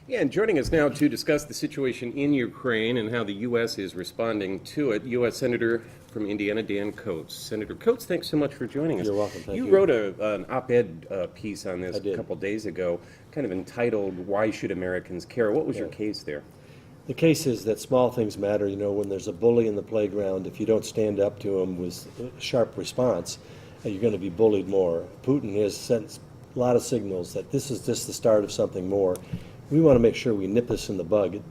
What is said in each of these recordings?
Yeah, and joining us now to discuss the situation in Ukraine and how the U.S. is responding to it, U.S. Senator from Indiana, Dan Coats. Senator Coats, thanks so much for joining us. You're welcome. Thank you. You wrote an op-ed piece on this I did. a couple days ago, kind of entitled, Why Should Americans Care? What was your case there? The case is that small things matter. You know, when there's a bully in the playground, if you don't stand up to him with a sharp response, you're going to be bullied more. Putin has sent a lot of signals that this is just the start of something more. We want to make sure we nip this in the bud.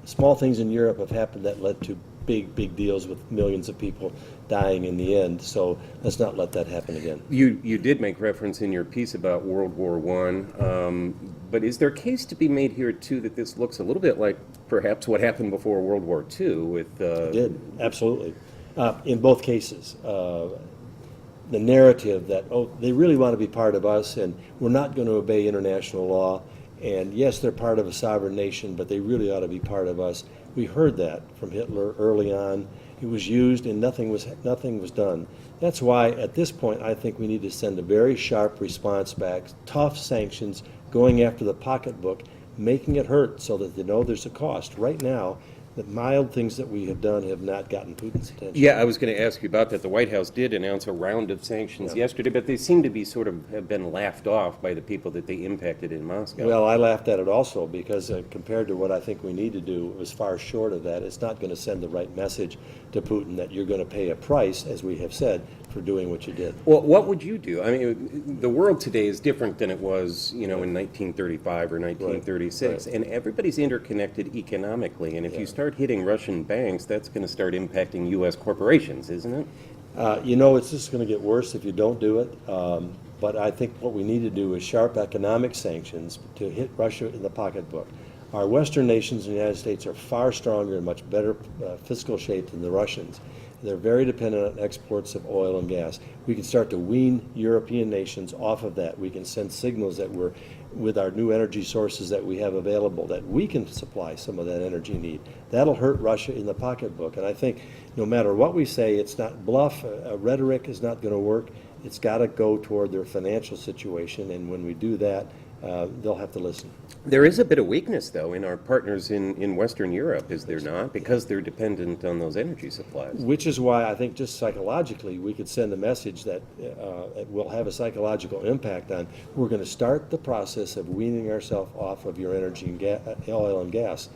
Small things in Europe have happened that led to big deals with millions of people dying in the end. So let's not let that happen again. You did make reference in your piece about World War I, but is there a case to be made here, too, that this looks a little bit like perhaps what happened before World War II with... It did, absolutely. In both cases. The narrative that, oh, they really want to be part of us and we're not going to obey international law. And yes, they're part of a sovereign nation, but they really ought to be part of us. We heard that from Hitler early on. It was used and nothing was done. That's why at this point I think we need to send a very sharp response back, tough sanctions, going after the pocketbook, making it hurt so that they know there's a cost. Right now, the mild things that we have done have not gotten Putin's attention. Yeah, I was going to ask you about that. The White House did announce a round of sanctions yesterday, but they seem to be sort of have been laughed off by the people that they impacted in Moscow. Well, I laughed at it also because compared to what I think we need to do, it was far short of that. It's not going to send the right message to Putin that you're going to pay a price, as we have said, for doing what you did. Well, what would you do? I mean, the world today is different than it was, in 1935 or 1936, Right. and everybody's interconnected economically, and if you start hitting Russian banks, that's going to start impacting U.S. corporations, isn't it? It's just going to get worse if you don't do it. But I think what we need to do is sharp economic sanctions to hit Russia in the pocketbook. Our Western nations in the United States are far stronger and much better fiscal shape than the Russians. They're very dependent on exports of oil and gas. We can start to wean European nations off of that. We can send signals that we're, with our new energy sources that we have available, that we can supply some of that energy need. That'll hurt Russia in the pocketbook. And I think no matter what we say, it's not bluff. Rhetoric is not going to work. It's got to go toward their financial situation. And when we do that, they'll have to listen. There is a bit of weakness, though, in our partners in Western Europe, is there not? Because they're dependent on those energy supplies. Which is why I think just psychologically we could send a message that will have a psychological impact on we're going to start the process of weaning ourselves off of your energy and oil and gas.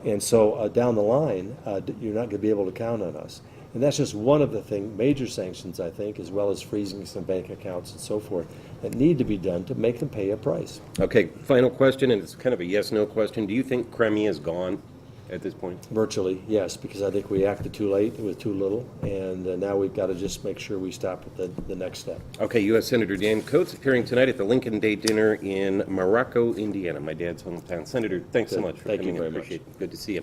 And so down the line, you're not going to be able to count on us. And that's just one of the major sanctions, I think, as well as freezing some bank accounts and so forth, that need to be done to make them pay a price. Okay, final question, and it's kind of a yes-no question. Do you think Crimea is gone at this point? Virtually, yes, because I think we acted too late with too little, and now we've got to just make sure we stop at the next step. Okay, U.S. Senator Dan Coats appearing tonight at the Lincoln Day dinner in Morocco, Indiana, my dad's hometown. Senator, thanks so much for Thank you coming. very I appreciate much. it. Good to see you.